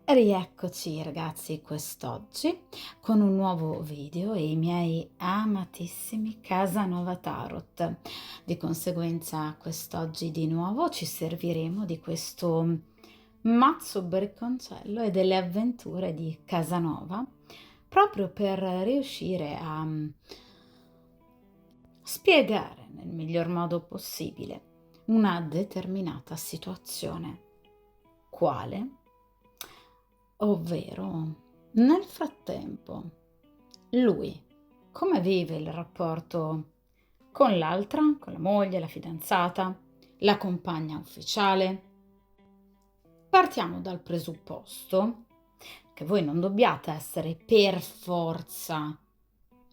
Rieccoci ragazzi quest'oggi con un nuovo video e i miei amatissimi Casanova Tarot. Di conseguenza quest'oggi di nuovo ci serviremo di questo mazzo bricconcello e delle avventure di Casanova proprio per riuscire a spiegare nel miglior modo possibile una determinata situazione. Quale? Ovvero, nel frattempo, lui come vive il rapporto con l'altra, con la moglie, la fidanzata, la compagna ufficiale? Partiamo dal presupposto che voi non dobbiate essere per forza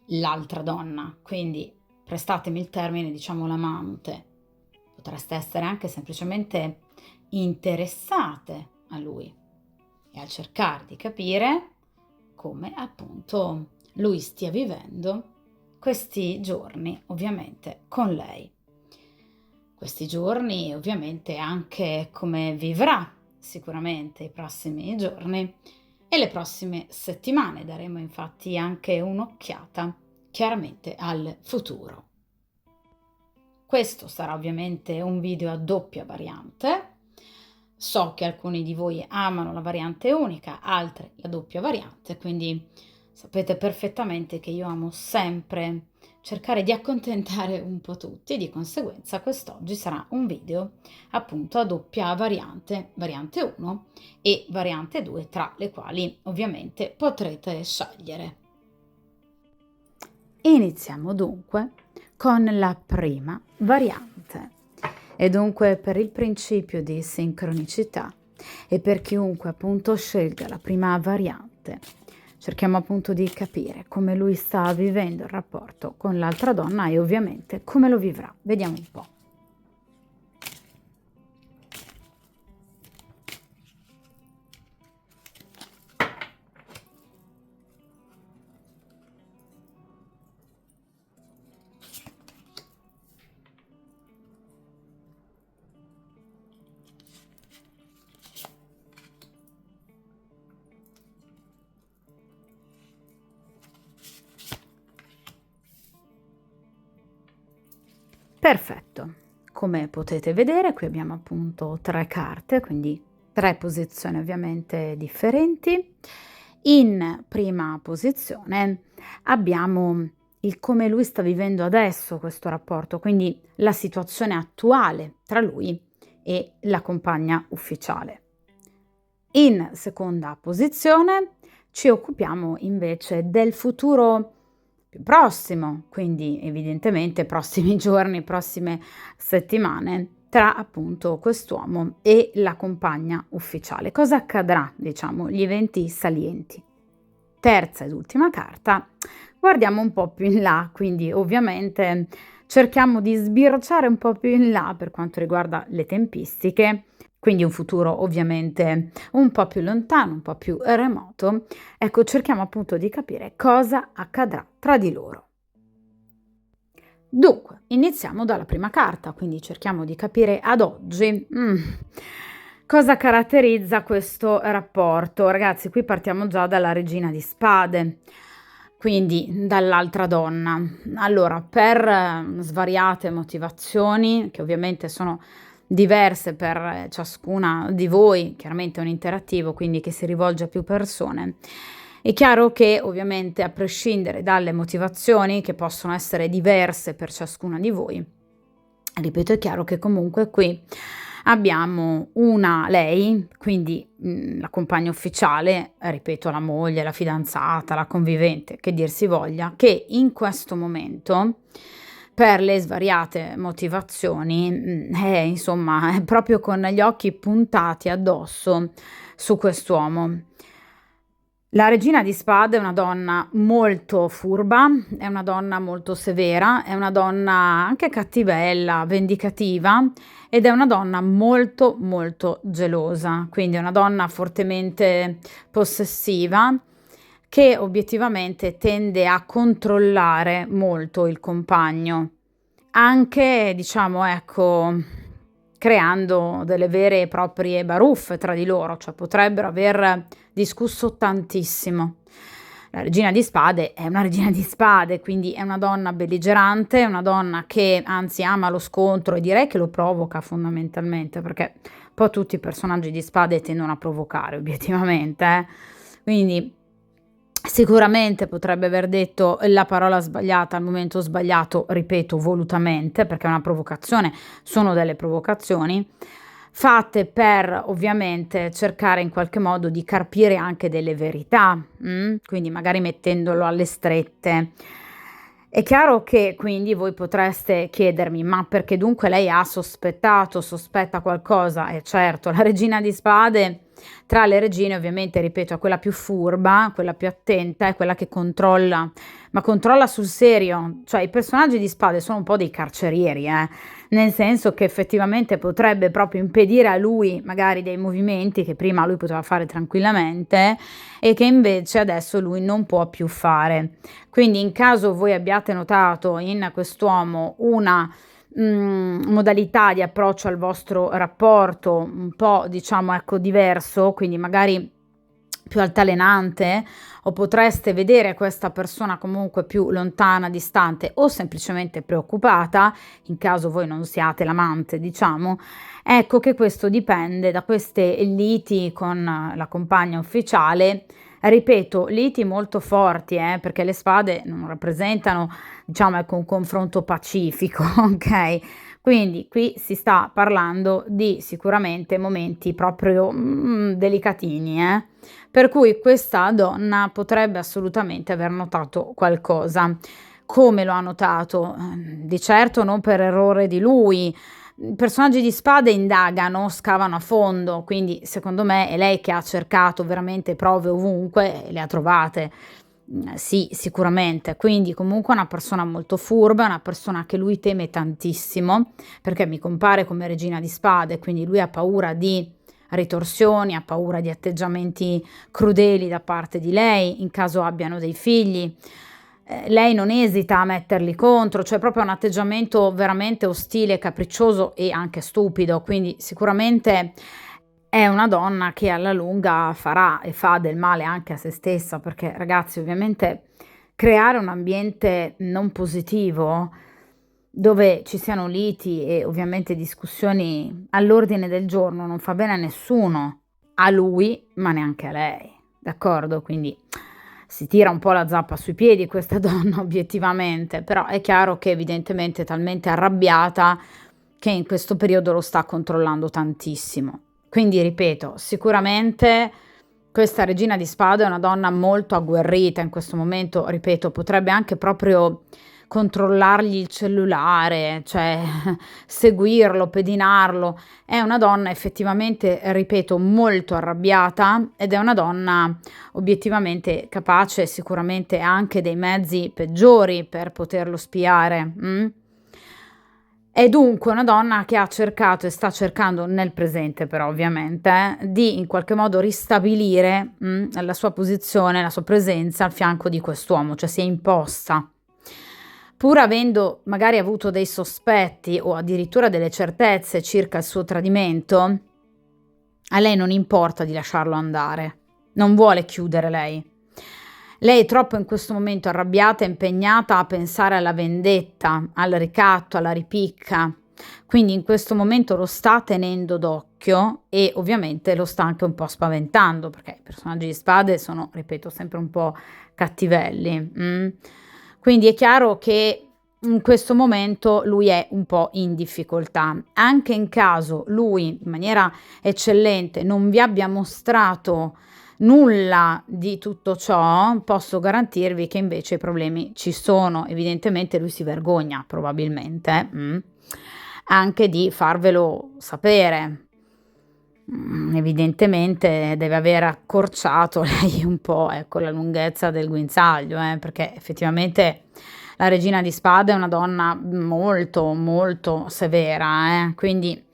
l'altra donna, quindi prestatemi il termine, diciamo l'amante. Potreste essere anche semplicemente interessate a lui e al cercare di capire come appunto lui stia vivendo questi giorni ovviamente con lei. Questi giorni ovviamente anche come vivrà sicuramente i prossimi giorni e le prossime settimane. Daremo infatti anche un'occhiata chiaramente al futuro. Questo sarà ovviamente un video a doppia variante. So che alcuni di voi amano la variante unica, altri la doppia variante, quindi sapete perfettamente che io amo sempre cercare di accontentare un po' tutti e di conseguenza quest'oggi sarà un video appunto a doppia variante, variante 1 e variante 2, tra le quali ovviamente potrete scegliere. Iniziamo dunque con la prima variante. E dunque per il principio di sincronicità e per chiunque appunto scelga la prima variante, cerchiamo appunto di capire come lui sta vivendo il rapporto con l'altra donna e ovviamente come lo vivrà. Vediamo un po'. Perfetto, come potete vedere qui abbiamo appunto 3 carte, quindi 3 posizioni ovviamente differenti. In prima posizione abbiamo il come lui sta vivendo adesso questo rapporto, quindi la situazione attuale tra lui e la compagna ufficiale. In seconda posizione ci occupiamo invece del futuro più prossimo, quindi evidentemente prossimi giorni, prossime settimane, tra appunto quest'uomo e la compagna ufficiale. Cosa accadrà, diciamo, gli eventi salienti. Terza ed ultima carta, guardiamo un po' più in là, quindi ovviamente cerchiamo di sbirciare un po' più in là per quanto riguarda le tempistiche, quindi un futuro ovviamente un po' più lontano, un po' più remoto. Ecco, cerchiamo appunto di capire cosa accadrà tra di loro. Dunque, iniziamo dalla prima carta, quindi cerchiamo di capire ad oggi cosa caratterizza questo rapporto. Ragazzi, qui partiamo già dalla regina di spade, quindi dall'altra donna. Allora, per svariate motivazioni, che ovviamente sono diverse per ciascuna di voi, chiaramente è un interattivo, quindi che si rivolge a più persone. È chiaro che ovviamente a prescindere dalle motivazioni che possono essere diverse per ciascuna di voi, ripeto, è chiaro che comunque qui abbiamo lei, quindi la compagna ufficiale, ripeto, la moglie, la fidanzata, la convivente, che dir si voglia, che in questo momento per le svariate motivazioni, insomma, è proprio con gli occhi puntati addosso su quest'uomo. La regina di spade è una donna molto furba, è una donna molto severa, è una donna anche cattivella, vendicativa ed è una donna molto molto gelosa, quindi è una donna fortemente possessiva che obiettivamente tende a controllare molto il compagno, anche diciamo ecco creando delle vere e proprie baruffe tra di loro, cioè potrebbero aver discusso tantissimo. La regina di spade è una regina di spade, quindi è una donna belligerante, è una donna che anzi ama lo scontro e direi che lo provoca fondamentalmente, perché un po' tutti i personaggi di spade tendono a provocare obiettivamente, eh. Quindi sicuramente potrebbe aver detto la parola sbagliata al momento sbagliato, ripeto, volutamente, perché è una provocazione, sono delle provocazioni, fatte per ovviamente cercare in qualche modo di carpire anche delle verità, quindi magari mettendolo alle strette. È chiaro che quindi voi potreste chiedermi, ma perché dunque lei ha sospettato, sospetta qualcosa? E certo, la regina di spade, tra le regine ovviamente, ripeto, è quella più furba, quella più attenta, è quella che controlla, ma controlla sul serio, cioè i personaggi di spade sono un po' dei carcerieri, nel senso che effettivamente potrebbe proprio impedire a lui magari dei movimenti che prima lui poteva fare tranquillamente e che invece adesso lui non può più fare. Quindi in caso voi abbiate notato in quest'uomo una modalità di approccio al vostro rapporto un po' diciamo ecco diverso, quindi magari più altalenante, o potreste vedere questa persona comunque più lontana, distante o semplicemente preoccupata, in caso voi non siate l'amante, diciamo, ecco che questo dipende da queste liti con la compagna ufficiale. Ripeto, liti molto forti, perché le spade non rappresentano, diciamo, ecco, un confronto pacifico, ok? Quindi qui si sta parlando di sicuramente momenti proprio delicatini, per cui questa donna potrebbe assolutamente aver notato qualcosa. Come lo ha notato? Di certo non per errore di lui. I personaggi di spade indagano, scavano a fondo, quindi secondo me è lei che ha cercato veramente prove ovunque e le ha trovate. Sì, sicuramente. Quindi comunque è una persona molto furba, una persona che lui teme tantissimo, perché mi compare come regina di spade, quindi lui ha paura di ritorsioni, ha paura di atteggiamenti crudeli da parte di lei, in caso abbiano dei figli. Lei non esita a metterli contro, cioè proprio un atteggiamento veramente ostile, capriccioso e anche stupido, quindi sicuramente è una donna che alla lunga farà e fa del male anche a se stessa, perché ragazzi, ovviamente creare un ambiente non positivo dove ci siano liti e ovviamente discussioni all'ordine del giorno non fa bene a nessuno, a lui, ma neanche a lei, d'accordo? Quindi si tira un po' la zappa sui piedi questa donna obiettivamente, però è chiaro che evidentemente è talmente arrabbiata che in questo periodo lo sta controllando tantissimo. Quindi ripeto, sicuramente questa regina di spade è una donna molto agguerrita in questo momento, ripeto, potrebbe anche proprio controllargli il cellulare, cioè seguirlo, pedinarlo. È una donna effettivamente, ripeto, molto arrabbiata ed è una donna obiettivamente capace, sicuramente anche dei mezzi peggiori per poterlo spiare. È dunque una donna che ha cercato e sta cercando nel presente però ovviamente, di in qualche modo ristabilire, la sua posizione, la sua presenza al fianco di quest'uomo, cioè si è imposta. Pur avendo magari avuto dei sospetti o addirittura delle certezze circa il suo tradimento, a lei non importa di lasciarlo andare, non vuole chiudere lei. Lei è troppo in questo momento arrabbiata e impegnata a pensare alla vendetta, al ricatto, alla ripicca. Quindi in questo momento lo sta tenendo d'occhio e ovviamente lo sta anche un po' spaventando, perché i personaggi di spade sono, ripeto, sempre un po' cattivelli. Quindi è chiaro che in questo momento lui è un po' in difficoltà. Anche in caso lui, in maniera eccellente, non vi abbia mostrato nulla di tutto ciò, posso garantirvi che invece i problemi ci sono. Evidentemente lui si vergogna, probabilmente, anche di farvelo sapere. Evidentemente deve aver accorciato lei un po', ecco, la lunghezza del guinzaglio, perché effettivamente la regina di spade è una donna molto, molto severa, quindi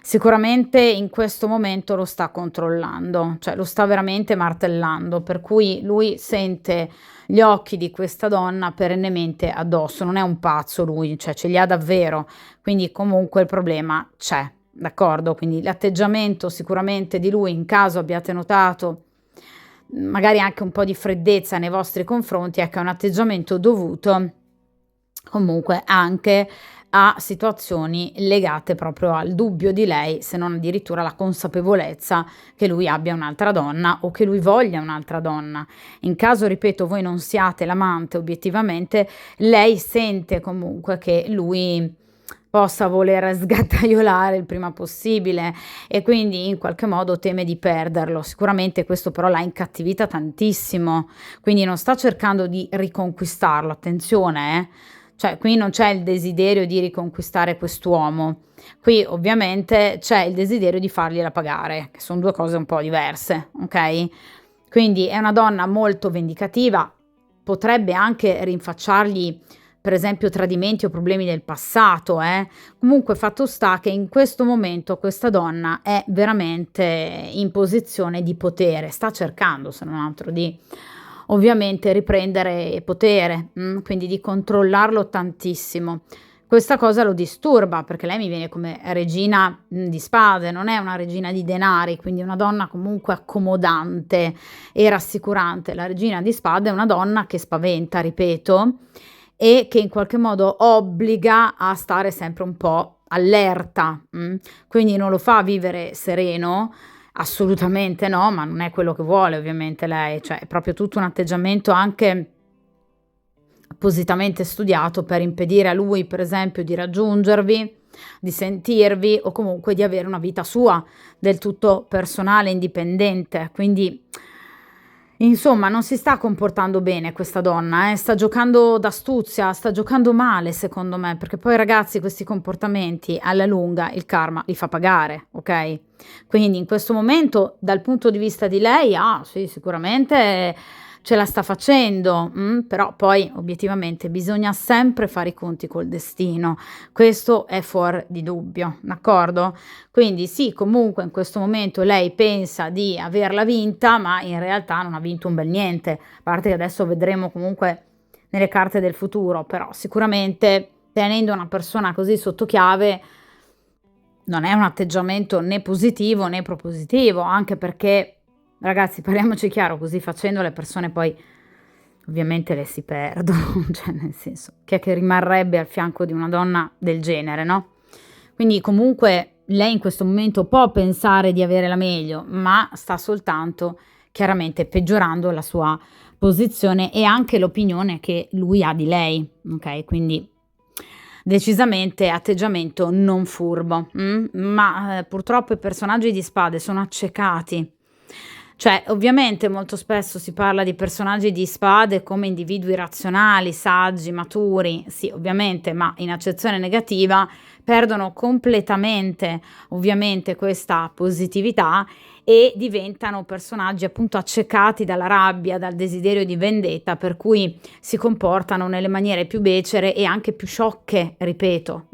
sicuramente in questo momento lo sta controllando, cioè lo sta veramente martellando, per cui lui sente gli occhi di questa donna perennemente addosso, non è un pazzo lui, cioè ce li ha davvero, quindi comunque il problema c'è. d'accordo? Quindi l'atteggiamento sicuramente di lui, in caso abbiate notato magari anche un po' di freddezza nei vostri confronti, ecco, è un atteggiamento dovuto comunque anche a situazioni legate proprio al dubbio di lei, se non addirittura la consapevolezza che lui abbia un'altra donna o che lui voglia un'altra donna. In caso, ripeto, voi non siate l'amante obiettivamente, lei sente comunque che lui possa voler sgattaiolare il prima possibile e quindi in qualche modo teme di perderlo. Sicuramente questo però l'ha incattivita tantissimo, quindi non sta cercando di riconquistarlo, attenzione, Cioè, qui non c'è il desiderio di riconquistare quest'uomo, qui ovviamente c'è il desiderio di fargliela pagare, che sono due cose un po' diverse, ok? Quindi è una donna molto vendicativa, potrebbe anche rinfacciargli per esempio tradimenti o problemi del passato, Comunque fatto sta che in questo momento questa donna è veramente in posizione di potere, sta cercando se non altro di ovviamente riprendere potere, quindi di controllarlo tantissimo. Questa cosa lo disturba perché lei mi viene come regina di spade, non è una regina di denari, quindi una donna comunque accomodante e rassicurante. La regina di spade è una donna che spaventa, ripeto, e che in qualche modo obbliga a stare sempre un po' allerta, quindi non lo fa vivere sereno, assolutamente no, ma non è quello che vuole ovviamente lei, cioè è proprio tutto un atteggiamento anche appositamente studiato per impedire a lui, per esempio, di raggiungervi, di sentirvi o comunque di avere una vita sua del tutto personale, indipendente. Quindi, insomma, non si sta comportando bene questa donna, sta giocando d'astuzia, sta giocando male secondo me, perché poi ragazzi questi comportamenti alla lunga il karma li fa pagare, ok? Quindi in questo momento dal punto di vista di lei, sì, sicuramente ce la sta facendo, però poi obiettivamente bisogna sempre fare i conti col destino, questo è fuori di dubbio, d'accordo? Quindi sì, comunque in questo momento lei pensa di averla vinta, ma in realtà non ha vinto un bel niente, a parte che adesso vedremo comunque nelle carte del futuro, però sicuramente tenendo una persona così sotto chiave non è un atteggiamento né positivo né propositivo, anche perché, ragazzi, parliamoci chiaro, così facendo le persone poi ovviamente le si perdono, cioè nel senso, chi è che rimarrebbe al fianco di una donna del genere, no? Quindi comunque lei in questo momento può pensare di avere la meglio, ma sta soltanto chiaramente peggiorando la sua posizione e anche l'opinione che lui ha di lei, ok? Quindi decisamente atteggiamento non furbo, ma purtroppo i personaggi di spade sono accecati. Cioè, ovviamente molto spesso si parla di personaggi di spade come individui razionali, saggi, maturi, sì, ovviamente, ma in accezione negativa perdono completamente, ovviamente, questa positività e diventano personaggi appunto accecati dalla rabbia, dal desiderio di vendetta, per cui si comportano nelle maniere più becere e anche più sciocche, ripeto,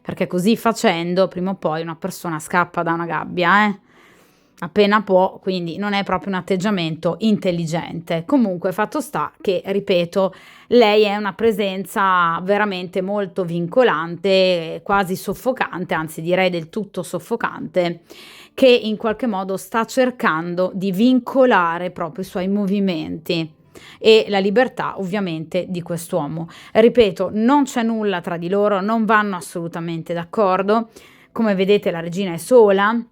perché così facendo prima o poi una persona scappa da una gabbia, appena può, quindi non è proprio un atteggiamento intelligente. Comunque fatto sta che, ripeto, lei è una presenza veramente molto vincolante, quasi soffocante, anzi direi del tutto soffocante, che in qualche modo sta cercando di vincolare proprio i suoi movimenti e la libertà ovviamente di quest'uomo. Ripeto, non c'è nulla tra di loro, non vanno assolutamente d'accordo. Come vedete la regina è sola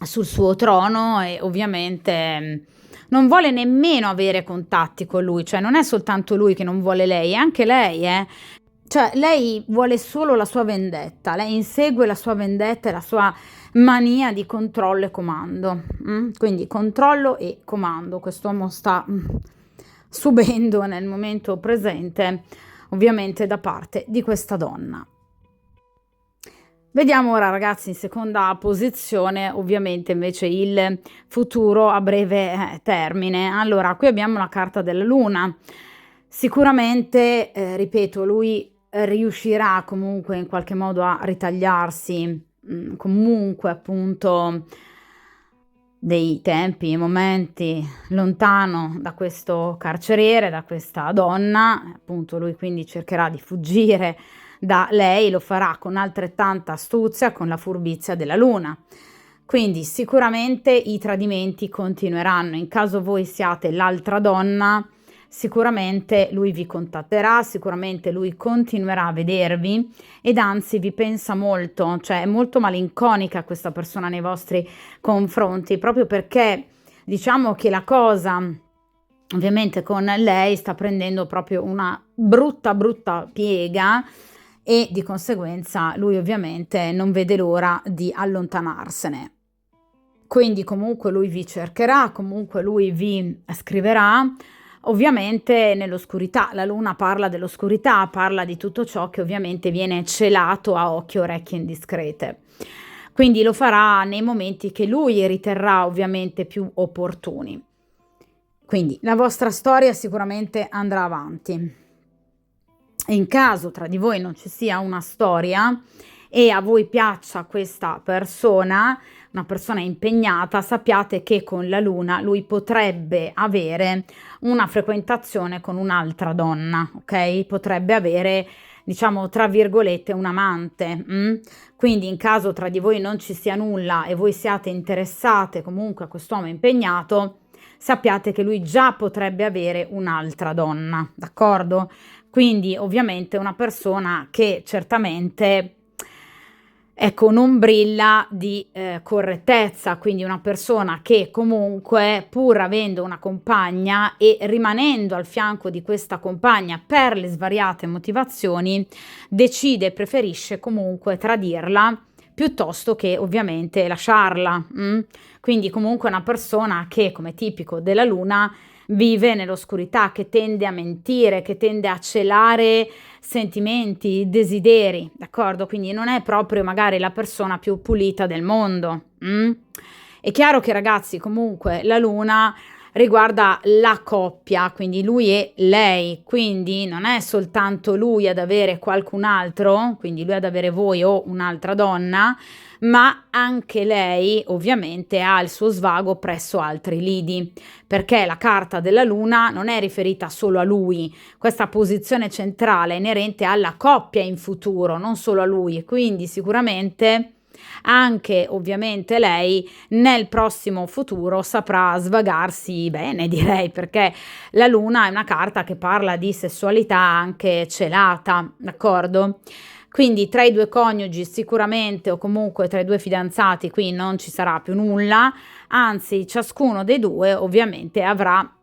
sul suo trono e ovviamente non vuole nemmeno avere contatti con lui, cioè non è soltanto lui che non vuole lei, è anche lei, Cioè lei vuole solo la sua vendetta, lei insegue la sua vendetta e la sua mania di controllo e comando, quindi controllo e comando, quest'uomo sta subendo nel momento presente, ovviamente da parte di questa donna. Vediamo ora ragazzi in seconda posizione ovviamente invece il futuro a breve termine. Allora qui abbiamo la carta della luna, sicuramente ripeto lui riuscirà comunque in qualche modo a ritagliarsi comunque appunto dei tempi, momenti lontano da questo carceriere, da questa donna, appunto lui quindi cercherà di fuggire da lei, lo farà con altrettanta astuzia, con la furbizia della luna. Quindi sicuramente i tradimenti continueranno. In caso voi siate l'altra donna, sicuramente lui vi contatterà, sicuramente lui continuerà a vedervi ed anzi vi pensa molto, cioè è molto malinconica questa persona nei vostri confronti, proprio perché diciamo che la cosa ovviamente con lei sta prendendo proprio una brutta piega e di conseguenza lui ovviamente non vede l'ora di allontanarsene. Quindi comunque lui vi cercherà, comunque lui vi scriverà, ovviamente nell'oscurità. La luna parla dell'oscurità, parla di tutto ciò che ovviamente viene celato a occhi e orecchie indiscrete. Quindi lo farà nei momenti che lui riterrà ovviamente più opportuni. Quindi la vostra storia sicuramente andrà avanti. In caso tra di voi non ci sia una storia e a voi piaccia questa persona, una persona impegnata, sappiate che con la luna lui potrebbe avere una frequentazione con un'altra donna, ok? Potrebbe avere, diciamo, tra virgolette, un amante. Quindi in caso tra di voi non ci sia nulla e voi siate interessate comunque a quest'uomo impegnato, sappiate che lui già potrebbe avere un'altra donna, d'accordo? Quindi ovviamente una persona che certamente, ecco, non brilla di correttezza, quindi una persona che comunque pur avendo una compagna e rimanendo al fianco di questa compagna per le svariate motivazioni, decide, preferisce comunque tradirla piuttosto che ovviamente lasciarla. Quindi comunque una persona che, come tipico della luna, vive nell'oscurità, che tende a mentire, che tende a celare sentimenti, desideri, d'accordo? Quindi non è proprio magari la persona più pulita del mondo. È chiaro che ragazzi comunque la luna riguarda la coppia, quindi lui e lei, quindi non è soltanto lui ad avere qualcun altro, quindi lui ad avere voi o un'altra donna, ma anche lei ovviamente ha il suo svago presso altri lidi, perché la carta della luna non è riferita solo a lui, questa posizione centrale è inerente alla coppia in futuro, non solo a lui, quindi sicuramente anche ovviamente lei nel prossimo futuro saprà svagarsi bene, direi, perché la luna è una carta che parla di sessualità anche celata, d'accordo? Quindi tra i due coniugi sicuramente o comunque tra i due fidanzati qui non ci sarà più nulla, anzi ciascuno dei due ovviamente avrà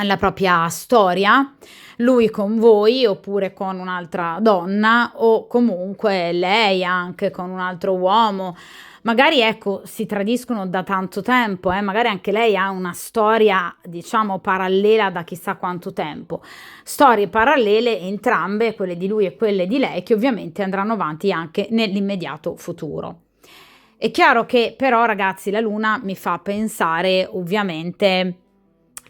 la propria storia, lui con voi oppure con un'altra donna o comunque lei anche con un altro uomo. Magari ecco si tradiscono da tanto tempo, magari anche lei ha una storia diciamo parallela da chissà quanto tempo. Storie parallele entrambe, quelle di lui e quelle di lei, che ovviamente andranno avanti anche nell'immediato futuro. È chiaro che però ragazzi la luna mi fa pensare ovviamente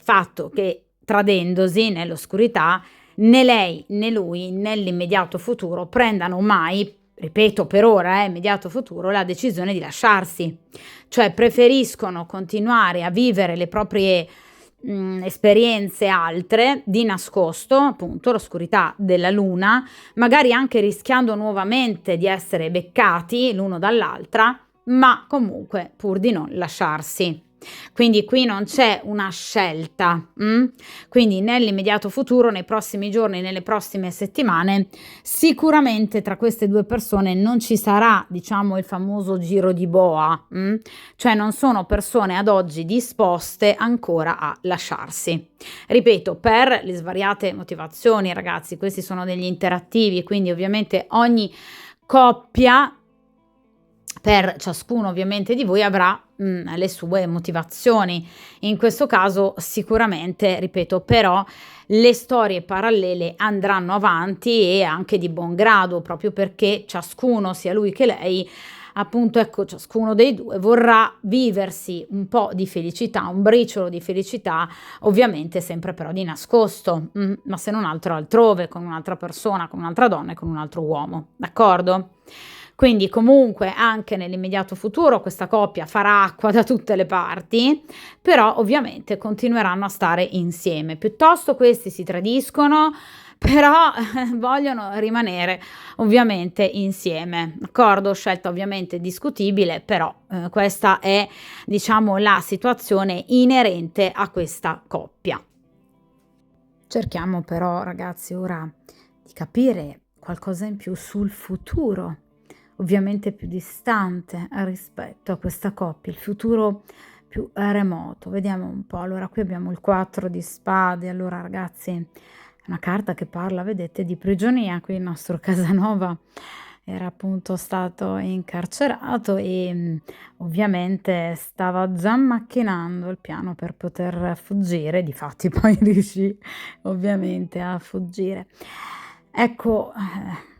fatto che tradendosi nell'oscurità né lei né lui nell'immediato futuro prendano mai, ripeto per ora, immediato futuro, la decisione di lasciarsi, cioè preferiscono continuare a vivere le proprie esperienze altre di nascosto, appunto l'oscurità della luna, magari anche rischiando nuovamente di essere beccati l'uno dall'altra, ma comunque pur di non lasciarsi. Quindi qui non c'è una scelta, quindi nell'immediato futuro, nei prossimi giorni, nelle prossime settimane, sicuramente tra queste due persone non ci sarà, diciamo, il famoso giro di boa, cioè non sono persone ad oggi disposte ancora a lasciarsi. Ripeto, per le svariate motivazioni, ragazzi, questi sono degli interattivi, quindi ovviamente ogni coppia per ciascuno ovviamente di voi avrà le sue motivazioni. In questo caso sicuramente, ripeto, però le storie parallele andranno avanti e anche di buon grado, proprio perché ciascuno, sia lui che lei, appunto, ecco, ciascuno dei due vorrà viversi un po' di felicità, un briciolo di felicità, ovviamente sempre però di nascosto, ma se non altro altrove, con un'altra persona, con un'altra donna e con un altro uomo, d'accordo? Quindi comunque anche nell'immediato futuro questa coppia farà acqua da tutte le parti, però ovviamente continueranno a stare insieme. Piuttosto questi si tradiscono, però vogliono rimanere ovviamente insieme, d'accordo? Scelta ovviamente discutibile, però questa è, diciamo, la situazione inerente a questa coppia. Cerchiamo però, ragazzi, ora di capire qualcosa in più sul futuro, ovviamente più distante rispetto a questa coppia, il futuro più remoto. Vediamo un po'. Allora, qui abbiamo il 4 di spade. Allora, ragazzi, è una carta che parla, vedete, di prigionia. Qui il nostro Casanova era appunto stato incarcerato e ovviamente stava già macchinando il piano per poter fuggire, difatti poi riuscì ovviamente a fuggire. Ecco,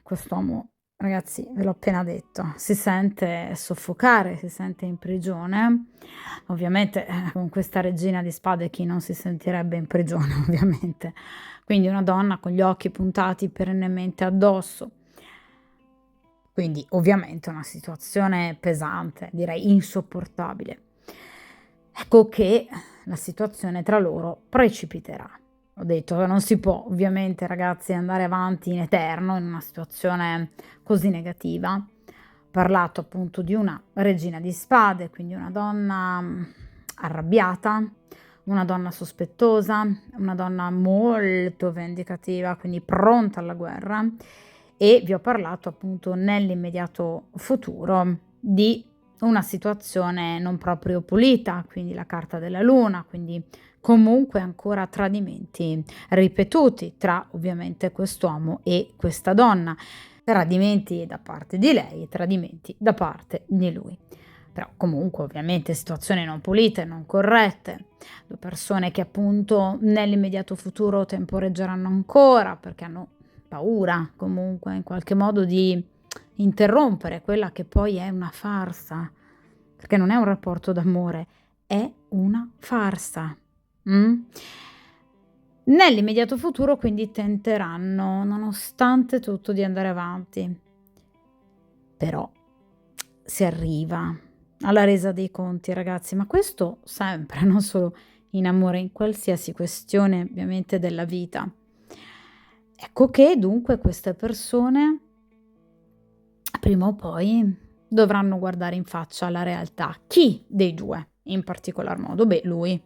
quest'uomo, ragazzi, ve l'ho appena detto, si sente soffocare, si sente in prigione. Ovviamente con questa regina di spade chi non si sentirebbe in prigione, ovviamente. Quindi una donna con gli occhi puntati perennemente addosso. Quindi ovviamente una situazione pesante, direi insopportabile. Ecco che la situazione tra loro precipiterà. Ho detto che non si può ovviamente, ragazzi, andare avanti in eterno in una situazione così negativa. Ho parlato appunto di una regina di spade, quindi una donna arrabbiata, una donna sospettosa, una donna molto vendicativa, quindi pronta alla guerra, e vi ho parlato appunto nell'immediato futuro di una situazione non proprio pulita, quindi la carta della luna, quindi comunque ancora tradimenti ripetuti tra ovviamente quest'uomo e questa donna, tradimenti da parte di lei e tradimenti da parte di lui. Però comunque ovviamente situazioni non pulite, non corrette, due persone che appunto nell'immediato futuro temporeggeranno ancora perché hanno paura comunque in qualche modo di interrompere quella che poi è una farsa, perché non è un rapporto d'amore, è una farsa. Nell'immediato futuro quindi tenteranno, nonostante tutto, di andare avanti. Però si arriva alla resa dei conti, ragazzi, ma questo sempre, non solo in amore, in qualsiasi questione ovviamente della vita. Ecco che dunque queste persone prima o poi dovranno guardare in faccia la realtà. Chi dei due in particolar modo? Beh, lui.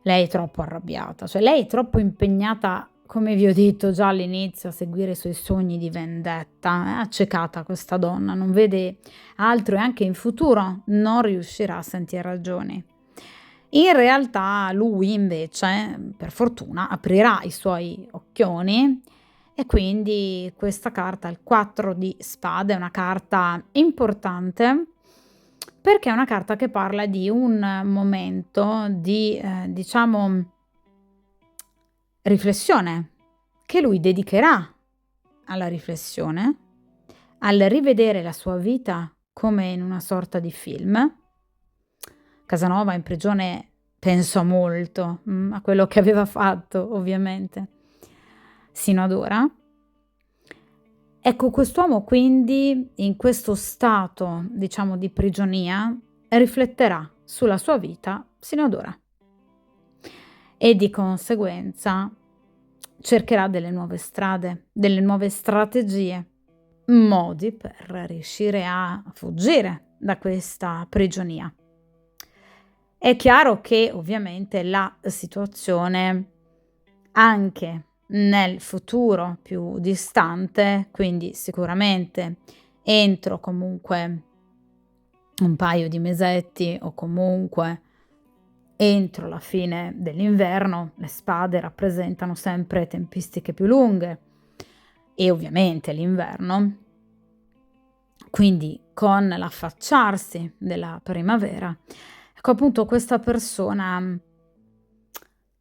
Lei è troppo arrabbiata, cioè lei è troppo impegnata, come vi ho detto già all'inizio, a seguire i suoi sogni di vendetta. È accecata questa donna, non vede altro e anche in futuro non riuscirà a sentire ragioni. In realtà lui invece, per fortuna, aprirà i suoi occhioni e quindi questa carta, il 4 di spade, è una carta importante perché è una carta che parla di un momento di, diciamo, riflessione che lui dedicherà alla riflessione, al rivedere la sua vita come in una sorta di film. Casanova in prigione pensò molto a quello che aveva fatto, ovviamente, sino ad ora. Ecco, quest'uomo quindi in questo stato, diciamo, di prigionia, rifletterà sulla sua vita sino ad ora e di conseguenza cercherà delle nuove strade, delle nuove strategie, modi per riuscire a fuggire da questa prigionia. È chiaro che ovviamente la situazione anche nel futuro più distante, quindi sicuramente entro comunque un paio di mesetti o comunque entro la fine dell'inverno, le spade rappresentano sempre tempistiche più lunghe e ovviamente l'inverno. Quindi con l'affacciarsi della primavera, ecco appunto questa persona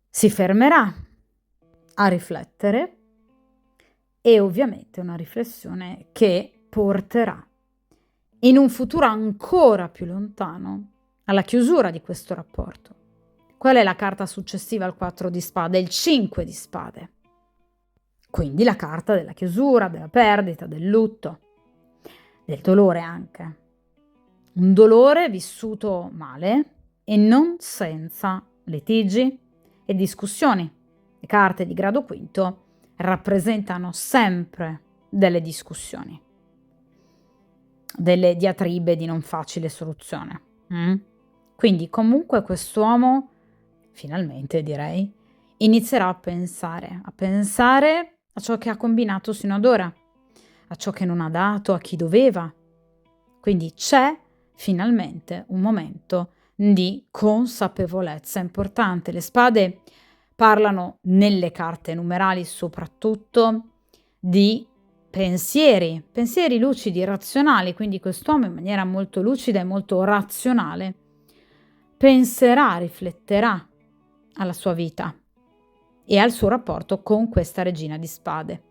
si fermerà a riflettere e ovviamente una riflessione che porterà in un futuro ancora più lontano alla chiusura di questo rapporto. Qual è la carta successiva al 4 di spade? Il 5 di spade. Quindi la carta della chiusura, della perdita, del lutto, del dolore anche. Un dolore vissuto male e non senza litigi e discussioni. le carte di grado quinto rappresentano sempre delle discussioni, delle diatribe di non facile soluzione. Quindi comunque quest'uomo, finalmente direi, inizierà a pensare a ciò che ha combinato sino ad ora, a ciò che non ha dato a chi doveva. Quindi c'è finalmente un momento di consapevolezza importante. Le spade parlano nelle carte numerali soprattutto di pensieri lucidi, razionali, quindi quest'uomo in maniera molto lucida e molto razionale penserà, rifletterà alla sua vita e al suo rapporto con questa regina di spade.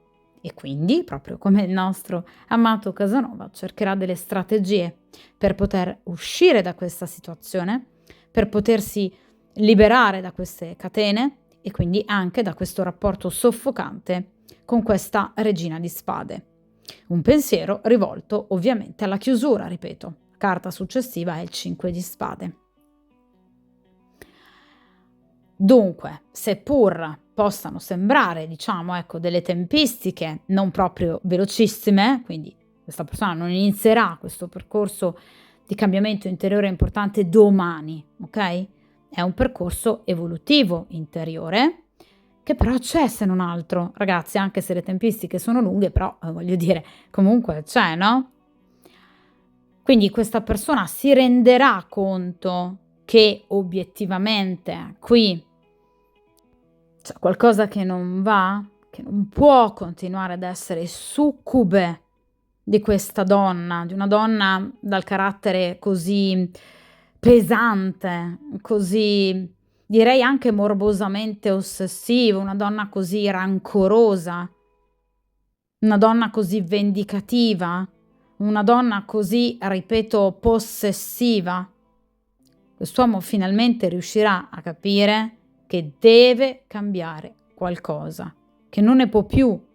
E quindi, proprio come il nostro amato Casanova, cercherà delle strategie per poter uscire da questa situazione, per potersi liberare da queste catene e quindi anche da questo rapporto soffocante con questa regina di spade. Un pensiero rivolto ovviamente alla chiusura, ripeto. La carta successiva è il 5 di spade. Dunque, seppur possano sembrare, delle tempistiche non proprio velocissime, quindi questa persona non inizierà questo percorso di cambiamento interiore importante domani, ok? È un percorso evolutivo interiore che però c'è, se non altro. Ragazzi, anche se le tempistiche sono lunghe, però voglio dire, comunque c'è, no? Quindi questa persona si renderà conto che obiettivamente qui c'è qualcosa che non va, che non può continuare ad essere succube di questa donna, di una donna dal carattere così pesante, così direi anche morbosamente ossessivo, una donna così rancorosa, una donna così vendicativa, una donna così, ripeto, possessiva. Quest'uomo finalmente riuscirà a capire che deve cambiare qualcosa, che non ne può più,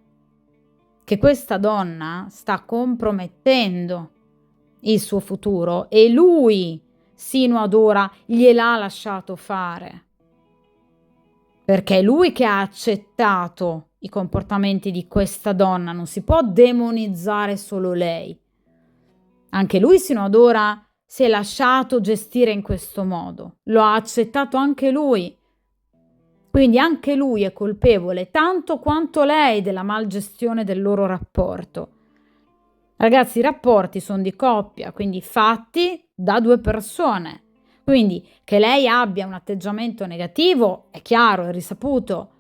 che questa donna sta compromettendo il suo futuro e lui sino ad ora gliel'ha lasciato fare, perché è lui che ha accettato i comportamenti di questa donna, non si può demonizzare solo lei. Anche lui sino ad ora si è lasciato gestire in questo modo, lo ha accettato anche lui. Quindi anche lui è colpevole, tanto quanto lei, della malgestione del loro rapporto. Ragazzi, i rapporti sono di coppia, quindi fatti da due persone. Quindi che lei abbia un atteggiamento negativo è chiaro, è risaputo,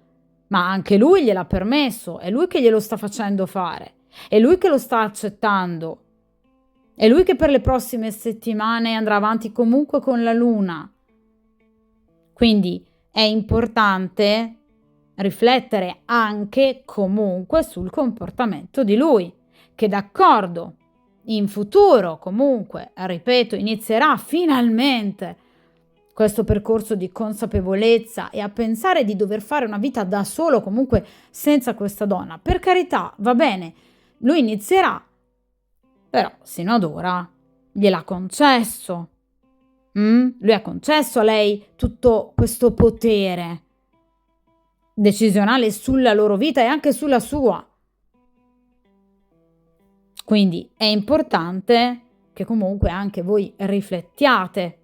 ma anche lui gliel'ha permesso, è lui che glielo sta facendo fare, è lui che lo sta accettando, è lui che per le prossime settimane andrà avanti comunque con la luna. Quindi è importante riflettere anche comunque sul comportamento di lui, che d'accordo, in futuro comunque, ripeto, inizierà finalmente questo percorso di consapevolezza e a pensare di dover fare una vita da solo comunque senza questa donna. Per carità, va bene, lui inizierà, però sino ad ora gliel'ha concesso. Lui ha concesso a lei tutto questo potere decisionale sulla loro vita e anche sulla sua. Quindi è importante che comunque anche voi riflettiate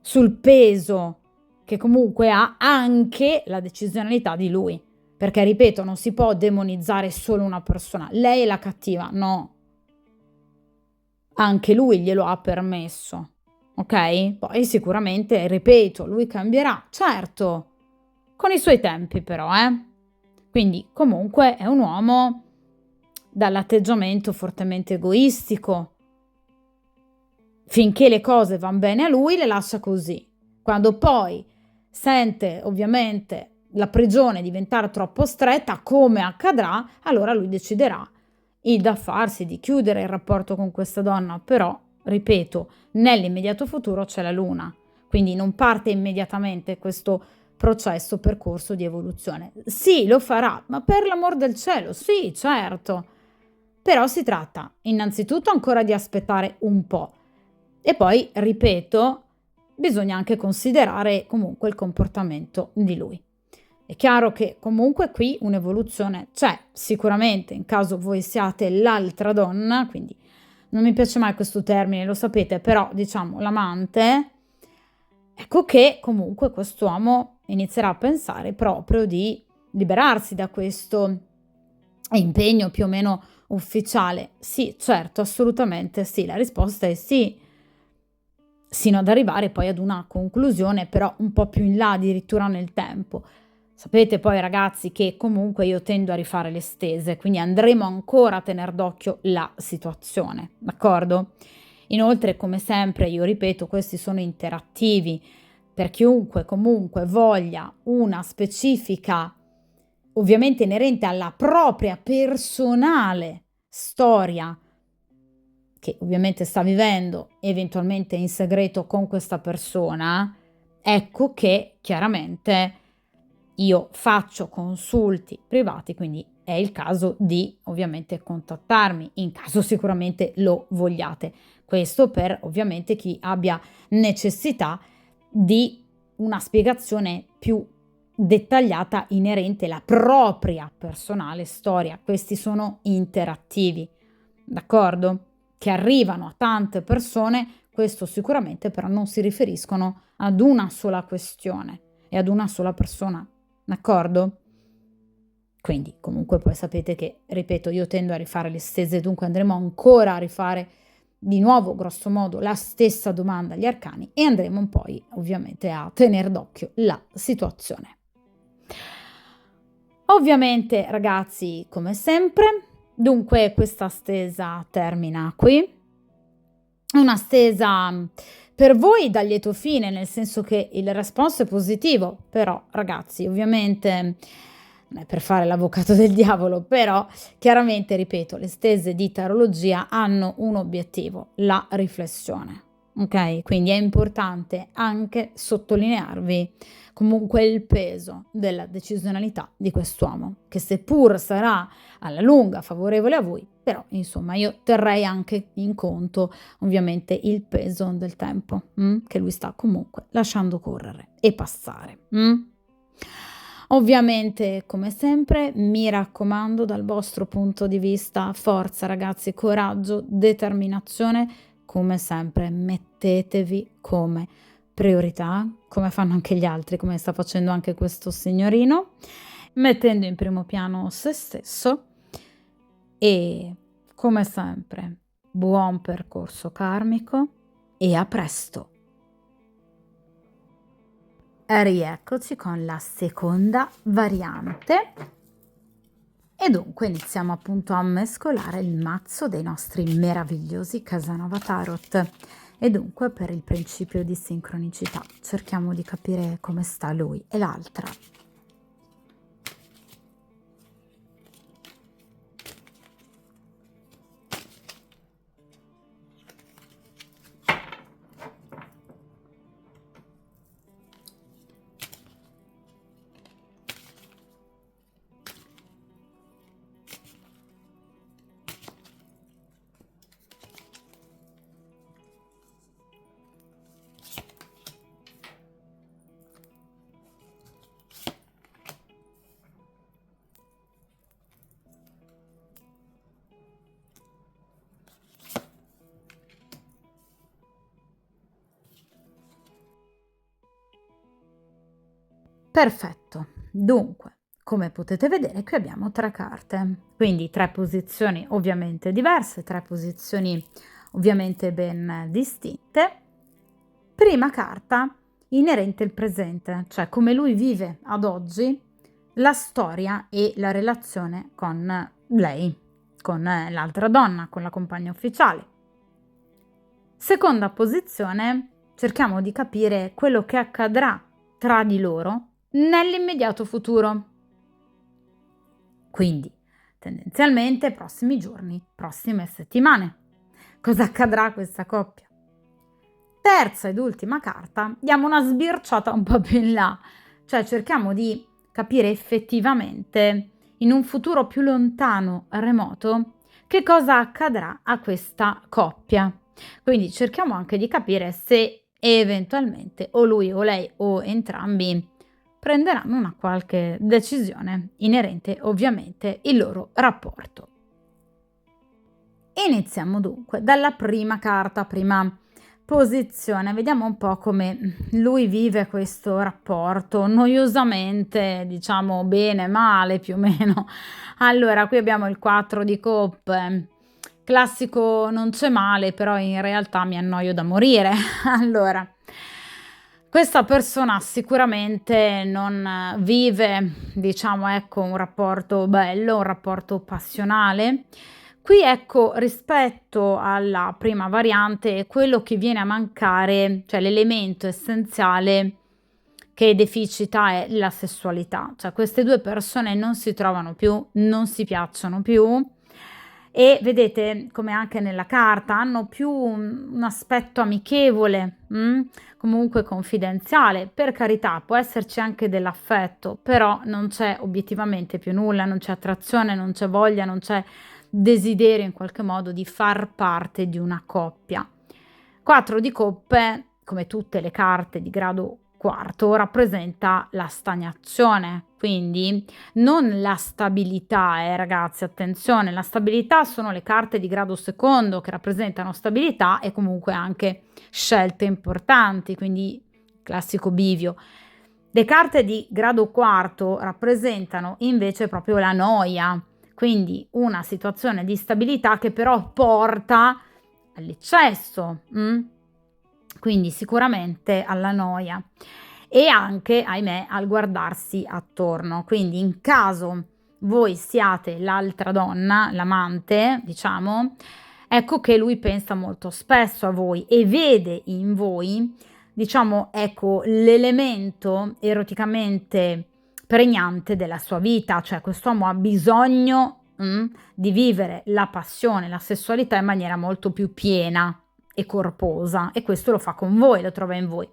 sul peso che comunque ha anche la decisionalità di lui. Perché, ripeto, non si può demonizzare solo una persona. Lei è la cattiva, no. Anche lui glielo ha permesso. Ok? Poi sicuramente, ripeto, lui cambierà, certo, con i suoi tempi però, Quindi comunque è un uomo dall'atteggiamento fortemente egoistico. Finché le cose vanno bene a lui, le lascia così. Quando poi sente ovviamente la prigione diventare troppo stretta, come accadrà, allora lui deciderà da farsi, di chiudere il rapporto con questa donna, però ripeto, nell'immediato futuro c'è la luna, quindi non parte immediatamente questo processo, percorso di evoluzione. Sì, lo farà, ma per l'amor del cielo, sì, certo. Però si tratta innanzitutto ancora di aspettare un po'. E poi, ripeto, bisogna anche considerare comunque il comportamento di lui. È chiaro che comunque qui un'evoluzione c'è, sicuramente, in caso voi siate l'altra donna, quindi non mi piace mai questo termine, lo sapete, però diciamo l'amante, ecco che comunque quest'uomo inizierà a pensare proprio di liberarsi da questo impegno più o meno ufficiale. Sì, certo, assolutamente sì, la risposta è sì, sino ad arrivare poi ad una conclusione, però un po' più in là, addirittura nel tempo. Sapete poi ragazzi che comunque io tendo a rifare le stese, quindi andremo ancora a tener d'occhio la situazione, d'accordo? Inoltre, come sempre, io ripeto, questi sono interattivi per chiunque comunque voglia una specifica, ovviamente inerente alla propria personale storia che ovviamente sta vivendo eventualmente in segreto con questa persona, ecco che chiaramente io faccio consulti privati, quindi è il caso di ovviamente contattarmi, in caso sicuramente lo vogliate. Questo per ovviamente chi abbia necessità di una spiegazione più dettagliata inerente alla propria personale storia. Questi sono interattivi, d'accordo? Che arrivano a tante persone, questo sicuramente però non si riferiscono ad una sola questione e ad una sola persona, d'accordo? Quindi comunque poi sapete che, ripeto, io tendo a rifare le stesse, dunque andremo ancora a rifare di nuovo, grosso modo, la stessa domanda agli arcani e andremo poi ovviamente a tenere d'occhio la situazione. Ovviamente ragazzi, come sempre, dunque questa stesa termina qui. Una stesa per voi da lieto fine, nel senso che il responso è positivo, però ragazzi, ovviamente non è per fare l'avvocato del diavolo, però chiaramente, ripeto, le stese di tarologia hanno un obiettivo, la riflessione, ok? Quindi è importante anche sottolinearvi comunque il peso della decisionalità di quest'uomo, che seppur sarà alla lunga favorevole a voi, però insomma io terrei anche in conto ovviamente il peso del tempo che lui sta comunque lasciando correre e passare. Ovviamente, come sempre, mi raccomando, dal vostro punto di vista, forza ragazzi, coraggio, determinazione, come sempre, mettetevi come priorità, come fanno anche gli altri, come sta facendo anche questo signorino, mettendo in primo piano se stesso e, come sempre, buon percorso karmico e a presto! Rieccoci con la seconda variante e dunque iniziamo appunto a mescolare il mazzo dei nostri meravigliosi Casanova Tarot e dunque per il principio di sincronicità cerchiamo di capire come sta lui e l'altra. Perfetto, dunque, come potete vedere qui abbiamo 3 carte, quindi 3 posizioni ovviamente diverse, 3 posizioni ovviamente ben distinte. Prima carta inerente al presente, cioè come lui vive ad oggi la storia e la relazione con lei, con l'altra donna, con la compagna ufficiale. Seconda posizione, cerchiamo di capire quello che accadrà tra di loro nell'immediato futuro. Quindi, tendenzialmente, prossimi giorni, prossime settimane. Cosa accadrà a questa coppia? Terza ed ultima carta, diamo una sbirciata un po' più in là, cioè cerchiamo di capire effettivamente, in un futuro più lontano, remoto, che cosa accadrà a questa coppia. Quindi cerchiamo anche di capire se eventualmente o lui o lei o entrambi prenderanno una qualche decisione inerente ovviamente il loro rapporto. Iniziamo dunque dalla prima carta, prima posizione. Vediamo un po' come lui vive questo rapporto, noiosamente, diciamo bene, male più o meno. Allora, qui abbiamo il 4 di coppe. Classico non c'è male, però in realtà mi annoio da morire. Allora, questa persona sicuramente non vive, diciamo, ecco, un rapporto bello, un rapporto passionale. Qui ecco, rispetto alla prima variante, quello che viene a mancare, cioè l'elemento essenziale che deficita è la sessualità. Cioè queste due persone non si trovano più, non si piacciono più e vedete come anche nella carta hanno più un aspetto amichevole, comunque confidenziale. Per carità, può esserci anche dell'affetto, però non c'è obiettivamente più nulla, non c'è attrazione, non c'è voglia, non c'è desiderio in qualche modo di far parte di una coppia. 4 di coppe, come tutte le carte di grado quarto, rappresenta la stagnazione, quindi non la stabilità, ragazzi, attenzione, la stabilità sono le carte di grado secondo che rappresentano stabilità e comunque anche scelte importanti, quindi classico bivio. Le carte di grado quarto rappresentano invece proprio la noia, quindi una situazione di stabilità che però porta all'eccesso, quindi sicuramente alla noia e anche, ahimè, al guardarsi attorno. Quindi in caso voi siate l'altra donna, l'amante, diciamo, ecco che lui pensa molto spesso a voi e vede in voi, diciamo, ecco, l'elemento eroticamente pregnante della sua vita, cioè quest'uomo ha bisogno di vivere la passione, la sessualità in maniera molto più piena e corposa e questo lo fa con voi, lo trova in voi.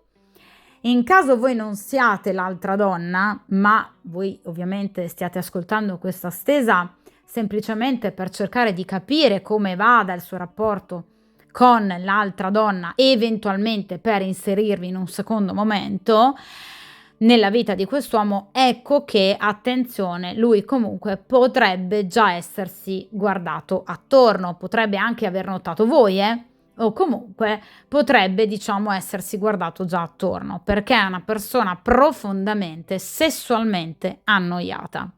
In caso voi non siate l'altra donna, ma voi ovviamente stiate ascoltando questa stesa semplicemente per cercare di capire come vada il suo rapporto con l'altra donna, eventualmente per inserirvi in un secondo momento nella vita di quest'uomo, ecco che, attenzione, lui comunque potrebbe già essersi guardato attorno, potrebbe anche aver notato voi, o comunque potrebbe, diciamo, essersi guardato già attorno, perché è una persona profondamente sessualmente annoiata.